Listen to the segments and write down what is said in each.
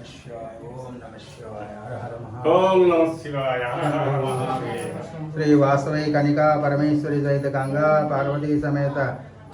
ओम नमः शिवाय हर हर ओम नमः शिवाय हर हर महादेव। श्री वासवी कनिका परमेश्वरी सहित गंगा पार्वती समेत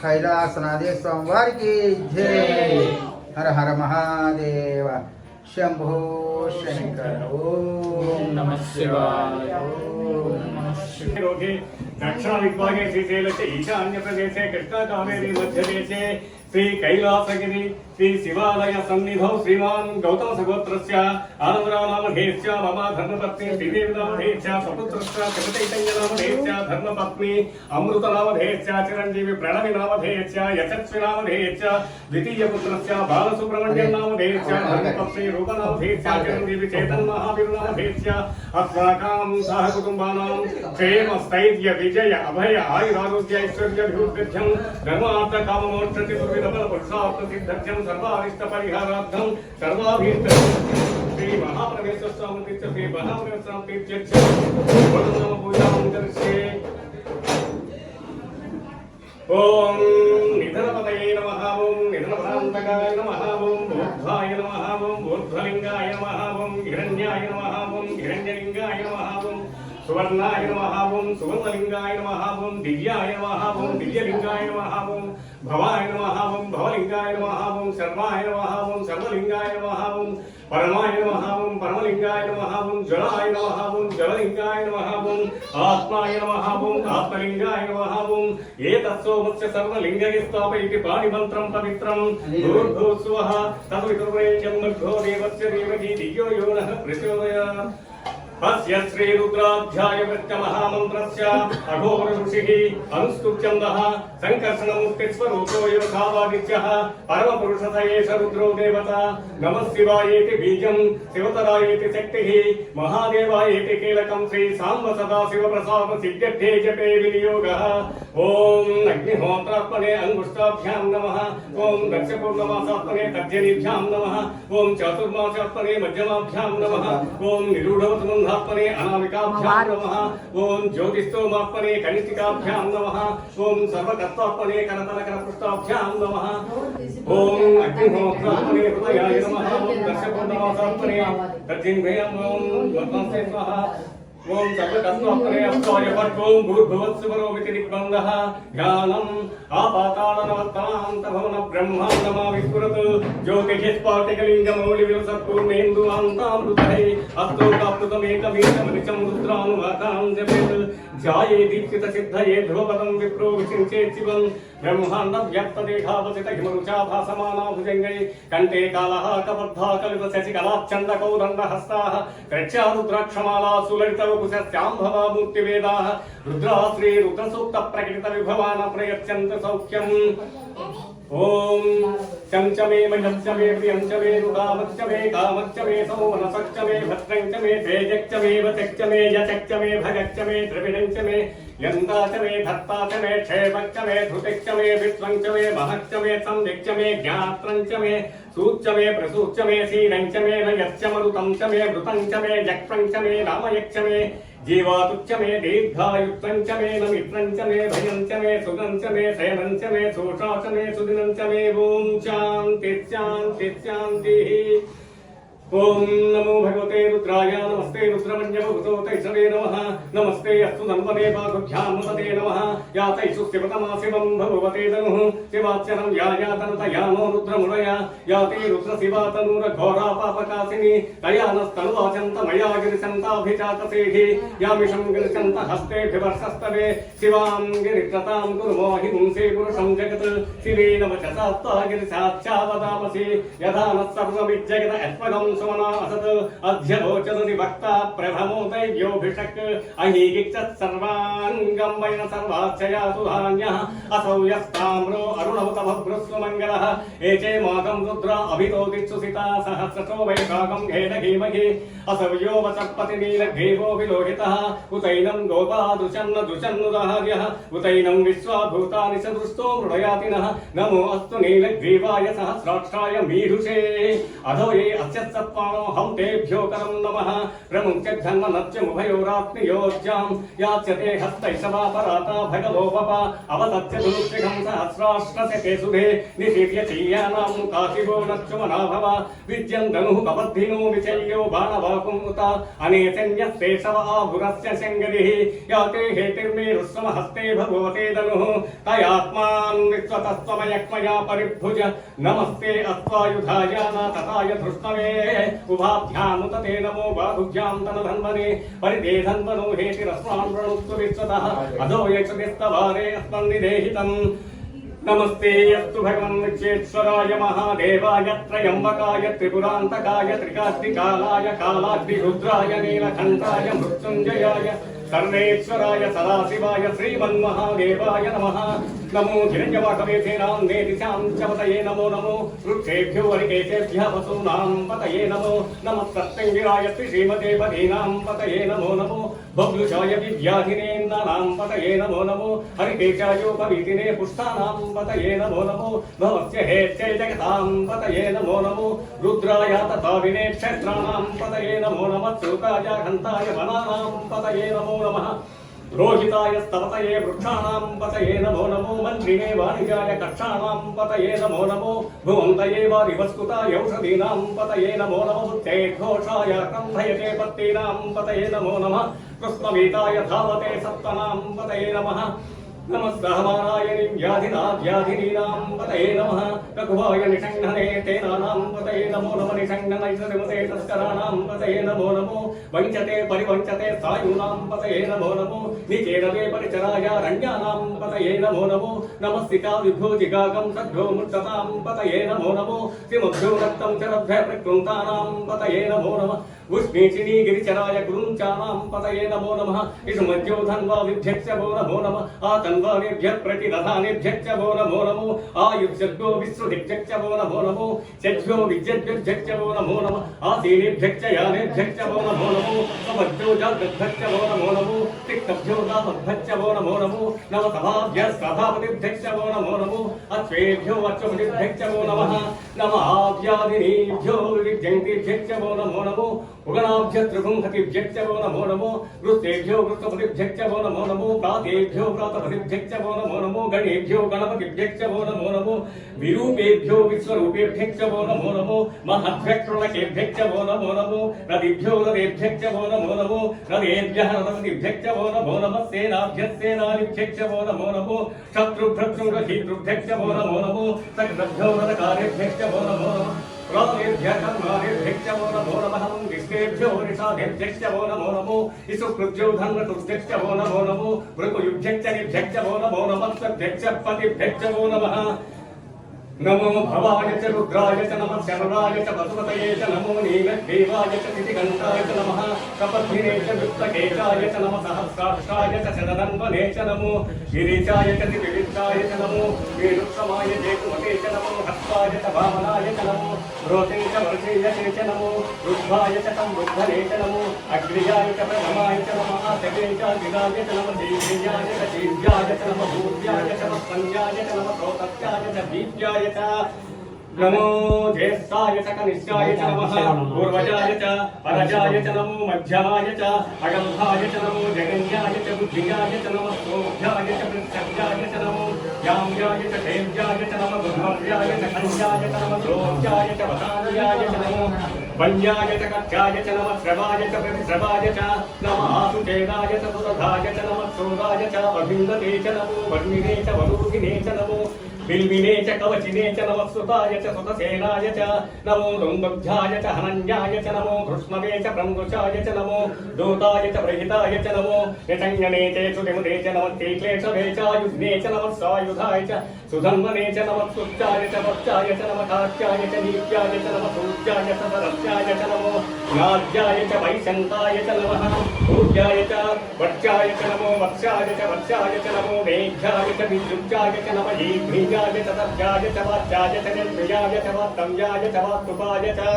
कैलासनाथ सोमवार की जय। हर हर महादेव शंभो शंकर। ओम नमः शिवाय। ओम नमः शिवाय। दक्षिण दिग्भागे श्रीशैलस्य ईशान्य प्रदेशे कृष्णा कावेरी मध्यदेशे श्री कैलासगिरी श्री शिवालय सन्निधौ श्रीमान गौतम सगोत्रस्य आनंदरामहेस्य मम धर्मपत्नी श्रीदेवनामहेस्य स्वपुत्रस्य जगदैतन्यनामहेस्य धर्मपत्नी अमृतनामधेयस्य चिरंजीवी प्रणविनामधेयस्य यशस्विनामधेयस्य द्वितीयपुत्रस्य बालसुब्रह्मण्यनामधेयस्य धर्मपत्नी रूपनामधेयस्य चिरंजीवी चेतन्महावीरनामधेयस्य अस्माकं सहकुटुम्बानां क्षेम स्थैर्य विजय अभय आयुरारोग्य ऐश्वर्याभिवृद्ध्यं धर्मार्थ काममोक्ष चतुर्विध पुरुषार्थ सिद्ध्यं सर्वारिष्ट परिहारार्थं सर्वाभीष्ट श्री महापरमेश्वर स्वामी श्री महापरमेश्वर स्वामी वदनम पूजां करिष्ये। ओम निधनपतये नमः। ओम निधनभ्रान्तकाय नमः। ओम बोद्धाय नमः। ओम बोद्धलिंगाय नमः। ओम हिरण्याय नमः। ओम हिरण्यलिंगाय नमः। ओम सुवर्णाय नमः। ओम सुवर्णलिंगाय नमः। ओम दिव्याय नमः। ओम दिव्यलिंगाय नमः। ओम भवाय नमः। ओम भवलिंगाय नमः। ओम सर्वाय नमः। ओम सर्वलिंगाय नमः। ओम परमाय नमः। ओम परमलिंगाय नमः। ओम जलाय नमः। ओम जललिंगाय नमः। ओम आत्माय नमः। ओम आत्मलिंगाय नमः। ओम एतत्सोमस्य सर्वलिंगैः स्थापयति पाणिमन्त्रं पवित्रं भूर्भुवः तद्वितुर्वरेण्यं भर्गो देवस्य धीमहि धियो यो नः प्रचोदयात्। अस्य श्री रुद्राध्याय महामन्त्रस्य अघोर ऋषिः अनुस्तुत्यन्दः संकर्षणमूर्ति स्वरूपो योधावादित्यः परमपुरुषः एष रुद्रो देवता। नमः शिवायेति बीजं शिवतरायेति शक्तिः महादेवायेति कीलकं श्री सांब सदाशिव प्रसाद सिद्ध्यर्थे जपे विनियोगः। ओम अग्निहोत्रात्मने अंगुष्ठाभ्यां नमः। ओम दक्षपूर्णमासात्मने तर्जनीभ्यां नमः। ओम चातुर्मासात्मने मध्यमाभ्यां नमः। ओम निरूढवतमन्धात्मने अनामिकाभ्यां नमः। ओम ज्योतिष्ठोमात्मने कनिष्ठिकाभ्यां नमः। ओम सर्वकर्तात्मने करतलकरपृष्ठाभ्यां नमः। ओम अग्निहोत्रात्मने हृदयाय नमः। ओम दक्षपूर्णमासात्मने तर्जनीभ्यां नमः। स्वाहा। ओम सर्वकर्तात्मने अष्टाय वर्गों भूर्भुवत्सुवरोमिति निबन्धः ध्यानम् आपातालनवत्तान्तभवन ब्रह्माण्डमा विस्फुरत् ज्योतिषस्फाटिकलिङ्गमौलिविलसत्पूर्णेन्दुवान्तामृतैः अस्तोकाप्लुतमेकमेकमनिचं रुद्रानुवाकां जपेत् ध्याये दीप्सितसिद्धये ध्रुवपदं विप्रो विचिन्तेत् शिवम् ब्रह्माण्डव्याप्तदेहावसित हिमरुचा भासमाना भुजङ्गैः कण्ठे कालः कबद्धा कलितशशिकलाच्छन्दकौदण्डहस्ताः कृच्छा रुद्राक्षमाला सुललितवपुषस्याम्भवा मूर्तिवेदाः रुद्रा श्री रुद्रसूक्त प्रकटित विभवान प्रयच्छन्त सौख्यम्। ओम चमचमे मयच्चमे प्रियंचमे रुदामच्चमे कामच्चमे सौमनसच्चमे भद्रंचमे तेजच्चमे वचच्चमे यचच्चमे भगच्चमे द्रविणंचमे यन्दाचमे धत्ताचमे क्षेमच्चमे धृतिच्चमे विश्वंचमे महच्चमे संदिच्चमे ज्ञात्रंचमे सूच्चमे प्रसूच्चमे सीरंचमे नयच्चमरुतंचमे वृतंचमे यक्प्रंचमे रामयच्चमे जीवातुच्चमे दीर्घायुक्तंचमे नमित्रंचमे भयंचमे सुगंचमे शयनंचमे शोषाचमे सुदिनंचमे ओम शांति शांति शांतिः। ओम नमो भगवते रुद्राय नमस्ते रुद्रमन्यभूतोतैषवे नमः। नमस्ते अस्तु धन्वने बाहुभ्यां नमते नमः। या तैषु शिवतमा शिवं भगवते तनुः शिवाच्यनं या तनुतया नो रुद्रमुरया या ते रुद्रशिवातनुरघोरा पापकासिनी तया नस्तनुवाचन्त मया गिरिशन्ताभिचातसेः यामिषं गिरिशन्त हस्तेभिवर्षस्तवे शिवां गिरित्रतां कुर्मो हिंसे पुरुषं जगत् शिवेन वचसात्ता गिरिशाच्छावदामसि यथा नः सर्वमिज्जगत अस्मगं सुमना असत् अध्यवोचदति वक्ता प्रभमो दैव्योऽभिषक् अहीगिक्षत् सर्वाङ्गं वैन सर्वाक्षया सुधान्यः असौ यस्ताम्रो अरुणवतभभ्रुस्वमङ्गलः एचे मागं रुद्रा अभितो दिक्षुसिता सहस्रशो वैशाखं घेनघीमहि असौ यो वचपतिनीलघेवो विलोहितः उतैनं गोपादुषन्न दुषन्नुदार्यः उतैनं विश्वाभूतानि सदृष्टो मृडयातिनः नमो अस्तु नीलग्रीवाय सहस्राक्षाय मीढुषे अधो ये अस्य सत्त्वानो हम तेभ्यो करं नमः प्रमुच्य धन्वनच्च मुभयोरात्मयोज्यां याच्यते हस्तैषवा पराता भग भगवोपप अवसत्य दुरुक्षिकं सहस्राष्ट्रस्य केसुधे निशीर्य चीयानां काशिवो नच्चुमनाभव विद्यन्तनुः कपद्धिनो विचल्यो बाणवाकुं उत अनेचन्यस्तेषव आभुरस्य शङ्गरिः याते हेतिर्मेरुस्वमहस्ते भगवते धनुः तयात्मान् विश्वतस्त्वमयक्मया परिभुज नमस्ते अस्त्वायुधाय नातताय धृष्णवे उभाभ्यामुत ते नमो बाहुभ्यां तनधन्वने परिदेधन्वनो हेतिरस्मान् प्रणुत्तु विश्वतः अधो यक्षतिस्तवारे अस्मन्निदेहितम् नमस्ते यस्तु भगवन् विश्वेश्वराय महादेवाय त्रयम्बकाय त्रिपुरान्तकाय त्रिकाग्निकालाय कालाग्निरुद्राय नीलकण्ठाय मृत्युञ्जयाय सर्वेश्वराय सदाशिवाय श्रीमन्महादेवाय नमः नमो हिरण्यवाकवेधेनां नेदिशां च पतये नमो नमो वृक्षेभ्यो वरिकेशेभ्यः वसूनां पतये नमो नमः सत्यङ्गिराय श्रीमते पदीनां पतये नमो नमो बब्लुषाय विद्याधिनेन्द्राणां पतये नमो नमो हरिकेशायोपवीतिने पुष्टानां पतये नमो नमो भवस्य हेत्यै जगतां पतये नमो नमो रुद्राय तथाविने क्षेत्राणां पतये नमो नमः श्रुताय घन्ताय वनानां पतये नमो नमः रोहिताय स्तवतये वृक्षाणां पतये नमो नमो मन्त्रिणे वाणिजाय कक्षाणां पतये नमो नमो भुवन्तये वारिवस्कुताय औषधीनां पतये नमो नमो घोषाय कन्धयते पत्तीनां पतये नमो नमः कृष्णवीताय धावते सत्त्वनां पतये नमः नमस्कारायणि व्याधिनां पतये नमः रघुवाय निषङ्घने तेनानां पतये नमो नमः निषङ्घनैषधिमते तस्कराणां पतये नमो नमो वञ्चते परिवञ्चते सायूनां पतये नमो नमो निचेरवे परिचराय रण्यानां पतये नमो नमो नमस्तिका विभूतिगागं सद्भ्यो मुच्चतां पतये नमो नमो सिमभ्यो रक्तं चरभ्य प्रकृन्तानां पतये नमो नमः उष्णीचिनी गिरिचराय गुरुञ्चानां पतये नमो नमः इषुमध्यो धन्वा विभ्यक्ष वो नमो नमः आतन्वानेभ्यः प्रतिदधानेभ्यश्च वो नमो नमो आयुष्यभ्यो विश्रुतिभ्यश्च वो नमो नमो चभ्यो विद्यभ्यश्च वो नमो नमः आसीनेभ्यश्च यानेभ्यश्च वो नमो नमो समभ्यो जागद्भ्यश्च वो नमो नमो तिक्तभ्यो दामद्भ्यश्च वो नमो नमो नवसभाभ्यस्कभापतिभ्यश्च वो नमो नमो अश्वेभ्यो अश्वपतिभ्यश्च वो नमः नमः आव्यादिनीभ्यो विद्यन्तिभ्यश्च वो नमो नमो उगनाभ्य त्रिगुंहतिभ्यश्च वो नमो नमो वृत्तेभ्यो वृत्तपतिभ्यश्च वो नमो नमो प्रातेभ्यो प्रातपतिभ्यश्च वो नमो नमो गणेभ्यो गणपतिभ्यश्च वो नमो नमो विरूपेभ्यो विश्वरूपेभ्यश्च वो नमो नमो महद्भ्यक्षुणकेभ्यश्च वो नमो नमो रदिभ्यो रदेभ्यश्च वो नमो नमो रदेभ्यः रदपतिभ्यश्च वो नमो नमः सेनाभ्यस्सेनानिभ्यश्च वो नमो नमो शत्रुभ्यक्षुणशीतृभ्यश्च वो नमो नमो सकलभ्यो रदकार्यभ्यश्च वो नमो नमः प्राणेभ्यः कर्माणेभ्यश्च वो नमो नमः विष्णेभ्यो निषादेभ्यश्च वो नमो नमो इषुकृभ्यो धन्वतुभ्यश्च वो नमो नमो मृगयुभ्यश्च निभ्यश्च वो नमो नमः सभ्यश्च पतिभ्यश्च वो नमः नमो भवाय च रुद्राय च नमः शर्वाय च वसुमतये च नमो नीलग्रीवाय च तिथिघण्टाय च नमः कपद्धिने च वृत्तकेशाय च नमः सहस्राक्षाय च शतधन्वने च नमो गिरिजाय च दिविविद्धाय च नमो वेणुक्षमाय जेतुमते च नमो हस्ताय च वामनाय च नमो रोते च वर्षेयते च नमो रुद्धाय च तं रुद्धने च नमो अग्र्याय च प्रथमाय च नमः सगे च गिराय च नमः देव्याय च देव्याय च नमः भूर्याय च वत्सन्याय च नमः प्रोतत्याय च दीप्याय नमो ज्येष्ठाय च कनिष्ठाय च नमः पूर्वजाय च परजाय च नमो मध्यमाय च अगम्भाय च नमो जगन्याय च बुद्धियाय च नमः सोभ्याय च पृथ्व्याय च नमो याम्याय च देव्याय च नमः दुर्भव्याय च कन्याय च नमः द्रोभ्याय च वसान्याय च नमो वन्याय च कक्षाय च नमः श्रवाय च प्रतिश्रवाय च नमः आसुचेनाय च सुरधाय च नमः शूराय च अभिन्दते च नमो वर्णिने च वरुधिने च नमो बिल्बिने च कवचिने च नमः सुताय च सुतसेनाय च नमो दुन्दुभ्याय च हनन्याय च नमो कृष्णवे च ब्रह्मचाय च नमो दूताय च प्रहिताय च नमो निषङ्गने च सुतिमुते च नमः तीक्लेशवे च आयुधने च नमः सायुधाय च सुधन्वने च नमः सुच्चाय च वत्साय च नमः कात्याय च नीत्याय च नमः सूच्याय च सरस्याय च नमो नाद्याय च वैशन्ताय च नमः पूज्याय च वत्स्याय च नमो वत्स्याय च नमो मेघ्याय च विद्युच्चाय च नमः ईभ्रीयाय च तभ्याय च वाच्याय च निर्भयाय च वात्तव्याय च वास्तुपाय च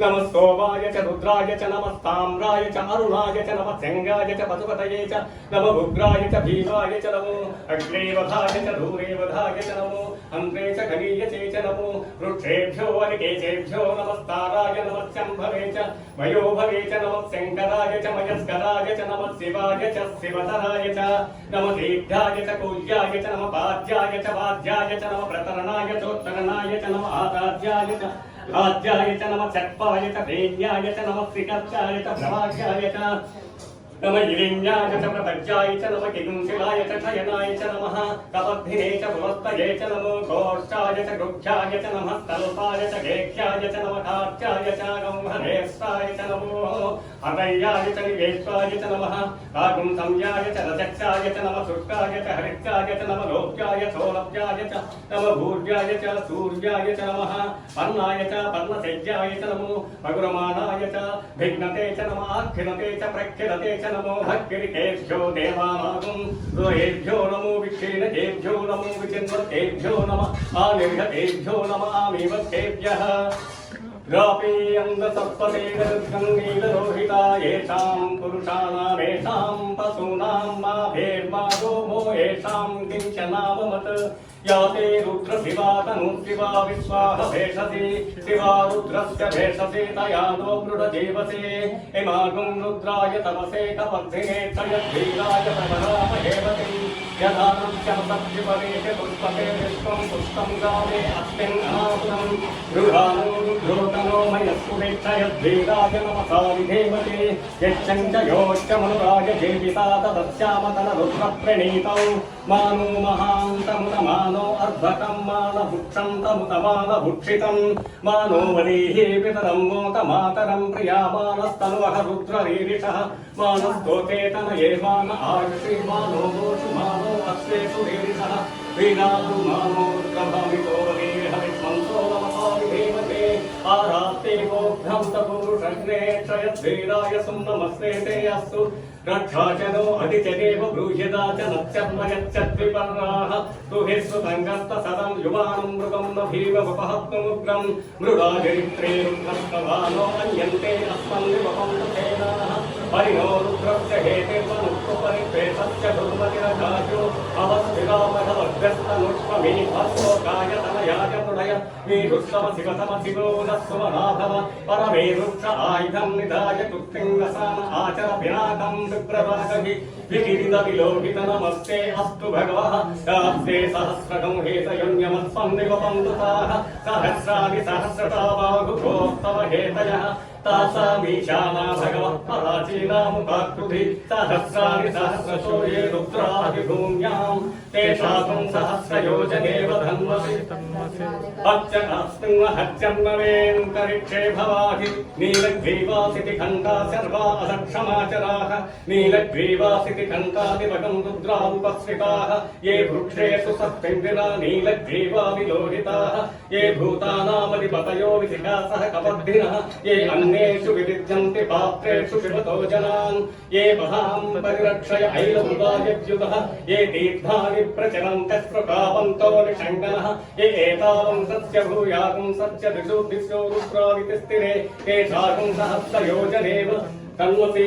नमः सोमाय च रुद्राय च नमः ताम्राय च अरुणाय च नमः सिंहाय च पशुपतये च नमः उग्राय च भीमाय च नमो अग्रेवधाय च धूरेवधाय च नमो अन्त्रे च गणीयसे च नमो वृक्षेभ्यो वनिकेशेभ्यो नमस्ताराय नमः शम्भवे च वयोभवे च नमः शङ्कराय च मयस्कराय च नमः शिवाय च शिवतराय च नमः दीर्घाय च कूल्याय च नमः पाद्याय च वाद्याय च नमः प्रतरणाय चोत्तरणाय च नमः आकाद्याय च आद्याय च नमः चत्वाय च वेद्याय च नमः श्रीकर्ताय च प्रभाग्याय च नमः इलिङ्गाय च प्रपञ्चाय च नमः किंशिलाय च शयनाय च नमः कपद्धिने च पुरस्तये च नमो घोष्ठाय च गुह्याय च नमः तल्पाय च गेह्याय च नमः कात्याय च गंहरेष्ठाय च नमो हरय्याय च निवेष्टाय च नमः काकुंसंयाय च रजक्षाय च नमः शुष्काय च हरित्याय च नमः लोक्याय चोलभ्याय च नमः भूर्याय च सूर्याय च नमः पर्णाय च पर्णसेज्याय च नमो पगुरमाणाय च भिघ्नते च नमः आखिनते च प्रख्यनते च नमो भक्तिरिकेभ्यो देवानागुं हृदयेभ्यो नमो विक्षीणकेभ्यो नमो विचिन्वतेभ्यो नमः आनिर्हतेभ्यो नमः आमीवत्तेभ्यः ग्रापीयन्दसत्त्वतेजगन्नीललोहिता येषां पुरुषाणामेषां पशूनां मा भेर्मा गोमो येषां किञ्चनाममत् या ते रुद्रशिवा तनुशिवा विश्वाह भेषसि शिवा रुद्रस्य भेषसि तया नो मृडजीवसे इमागुं रुद्राय तमसे कपद्धिने त्रयद्वीराय प्रभरामहेवति यदा नृत्यमसत्युपवेशे पुष्पते विश्वं पुष्पं गामे अस्मिन् अनापुरं गृहाणो रुद्रोतनो मयस्फुरेक्षयद्वीराय नमसा विधेमते यच्चञ्च योश्च मनुराय जीविता तदस्यामतनरुद्रप्रणीतौ मानो महान्तमुदमानो अर्धकं मानभुक्षं तमुदमानभुक्षितं मानो वरीः पितरं मोतमातरं प्रियामानस्तनुवः रुद्ररीरिषः मानस्तोते तनये मान आयुषि मानो मोषु मानो अश्वेषु रीरिषः वीणानु मानो रुद्रभामितो वरीहविष्मन्तो नमसा विधीमते आरात्ते गोभ्यं तपुरुषग्ने क्षयद्वीराय सुम्नमस्ते ते अस्तु रक्षाचनो अधिचदेव ब्रूह्यता च नत्यन्वयच्चद्विपर्णाः तुभिस्वतङ्गस्तसदं युवानं मृगं न भीमवपहत्तमुग्रं मृडाचरित्रे रुद्रस्तवानो अन्यन्ते अस्मन्निवपं तथेनाः परिणो रुद्रस्य हेतिर्वनुत्वपरित्वेषस्य दुर्मतिरकाशो अवस्थिरामघवभ्यस्तनुष्ममीभस्वकाय तनयाय तृणय मीरुष्टम शिवतम शिवो न सुमनाभव परमेरुक्ष आयुधं निधाय तुष्टिङ्गसान आचर पिनाकं विप्ररागहि विकिरितविलोकित नमस्ते अस्तु भगवः दास्ते सहस्रकं हेतयोन्यमस्मन्निवपं तुताः सहस्राणि सहस्रता बाहुभोस्तव हेतयः तासामीशाना भगवः पराचीनामुपाकृति सहस्राणि सहस्रशो ये रुद्राभिभूम्यां तेषां सहस्रयोजनेव धन्वसि हत्यन्नवेऽन्तरिक्षे भवाहि नीलग्रीवासिति खण्डा सर्वा असक्षमाचराः नीलग्रीवासिति खण्डादिवगं रुद्रामुपस्थिताः ये वृक्षेषु सत्पिण्डिना नीलग्रीवा विलोहिताः ये भूतानामधिपतयो विशिखासः कपद्भिनः ये अन्येषु विविध्यन्ति पात्रेषु पिबतो जनान् ये बहां परिरक्षय ऐलमुदायद्युतः ये तीर्थानि प्रचरन्तः प्रकापन्तो निषङ्गनः ये एतावं सत्य भूयागं सत्य दिशो दिशो रुद्रावितिस्थिरे ये सागं सहस्रयोजनेव तन्वसि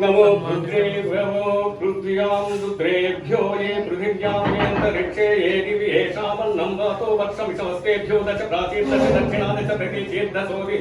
नमो रुद्रेभ्यो पृथ्व्यां रुद्रेभ्यो ये पृथिव्यां येऽन्तरिक्षे ये दिवि येषामन्नं वातो वर्षमिषमस्तेभ्यो दश प्राचीन दश दक्षिणानि च प्रतीचीर्दशोऽपि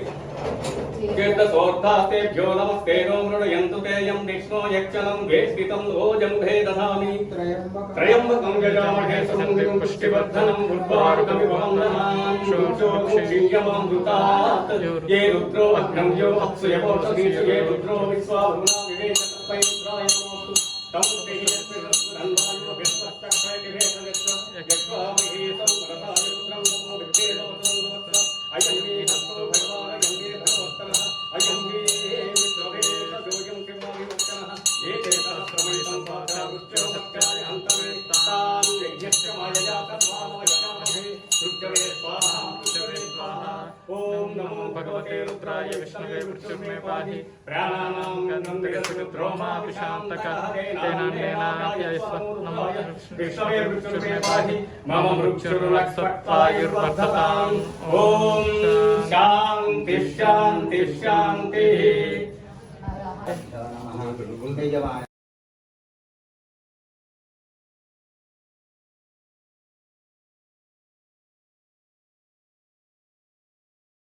तीर्थसोऽर्थास्तेभ्यो नमस्ते नो मृणयन्तु ते यं विष्णो यक्षणं वेष्टितं ओजम्भे दधामि त्र्यम्बकं यजामहे सुगन्धिं पुष्टिवर्धनं उर्वारुकमिव वन्दनां शोक्षीयमामृतात् ये रुद्रो अग्नं यो अप्सु यवोषधीषु ये रुद्रो विश्वाभुना विवेशतपै रुद्राय नमोऽस्तु तं प्रतीयस्मिरन्वायो विश्वस्तक्षयतिवेदयस्व यक्ष्वामहे तं रथाय रुद्रं नमो विद्येनोतं नमस्त्र अयं मे हस्तो भगवान् अयं मे भगवत्तरः अयं मे विश्ववेशयोऽयं किमाविवक्षणः ये ते सहस्रमयितं पात्रावृष्ट्यो सत्याय अन्तरे तान् यज्ञस्य मायया सर्वामवश्यामहे रुद्रवे स्वाहा रुद्रवे स्वाहा ॐ नमो भगवते रुद्राय विष्णवे मृत्युर्मे पाहि प्राणानां गन्धयस्य रुद्रो मा विशान्तकः तेनान्येनाप्ययस्वत्नमः विष्णवे मृत्युर्मे पाहि मम मृत्युर्लक्ष्वायुर्वर्धताम् ॐ शान्ति శాంతి శాంతి శాంతి యజమాని